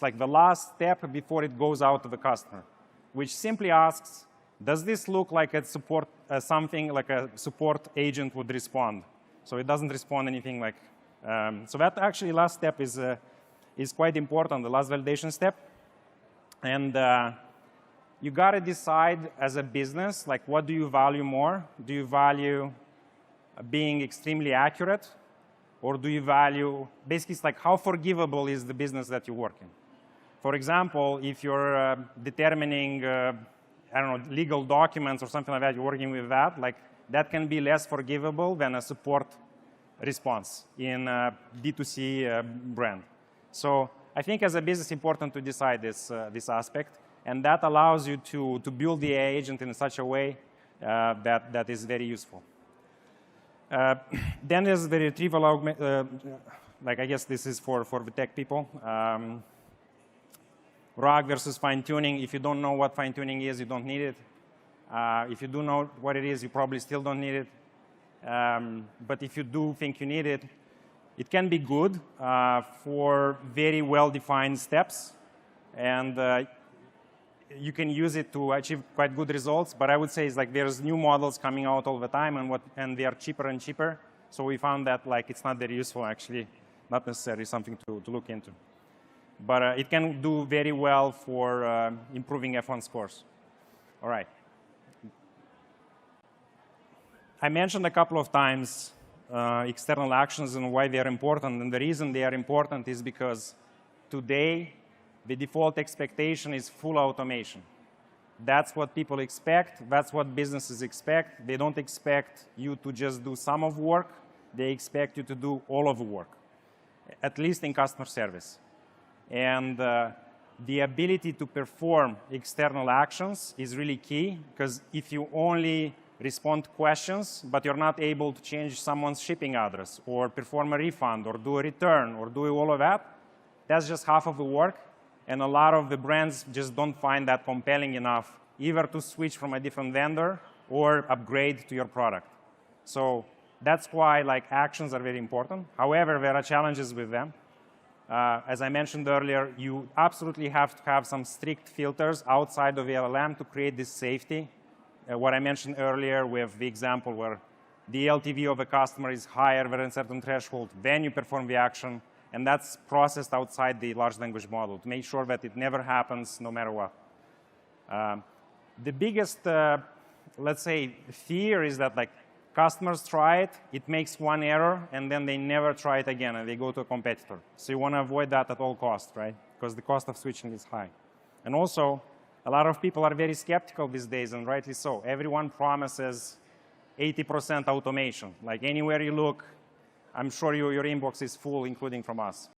It's like the last step before it goes out to the customer, which simply asks, does this look like a support, something like a support agent would respond? So it doesn't respond anything like, so that actually last step is quite important, the last validation step. And you got to decide as a business, like what do you value more? Do you value being extremely accurate? Or do you value, basically it's like how forgivable is the business that you work in? For example, if you're determining, I don't know, legal documents or something like that, you're working with that, like that can be less forgivable than a support response in a D2C brand. So I think as a business, it's important to decide this aspect, and that allows you to build the AI agent in such a way that is very useful. Then there's the retrieval, like I guess this is for the tech people. RAG versus fine-tuning. If you don't know what fine-tuning is, you don't need it. If you do know what it is, you probably still don't need it. But if you do think you need it, it can be good for very well-defined steps. And you can use it to achieve quite good results. But I would say it's like there's new models coming out all the time, and they are cheaper and cheaper. So we found that like it's not very useful, actually, not necessarily something to look into. But it can do very well for improving F1 scores. All right. I mentioned a couple of times external actions and why they are important. And the reason they are important is because today, the default expectation is full automation. That's what people expect. That's what businesses expect. They don't expect you to just do some of work. They expect you to do all of the work, at least in customer service. And the ability to perform external actions is really key, because if you only respond to questions, but you're not able to change someone's shipping address or perform a refund or do a return or do all of that, that's just half of the work. And a lot of the brands just don't find that compelling enough either to switch from a different vendor or upgrade to your product. So that's why like actions are very important. However, there are challenges with them. As I mentioned earlier, you absolutely have to have some strict filters outside of the LLM to create this safety. What I mentioned earlier with the example where the LTV of a customer is higher than a certain threshold, then you perform the action. And that's processed outside the large language model to make sure that it never happens no matter what. The biggest, let's say, fear is that like customers try it, it makes one error, and then they never try it again, and they go to a competitor. So you want to avoid that at all costs, right? Because the cost of switching is high. And also, a lot of people are very skeptical these days, and rightly so. Everyone promises 80% automation. Like anywhere you look, I'm sure your inbox is full, including from us.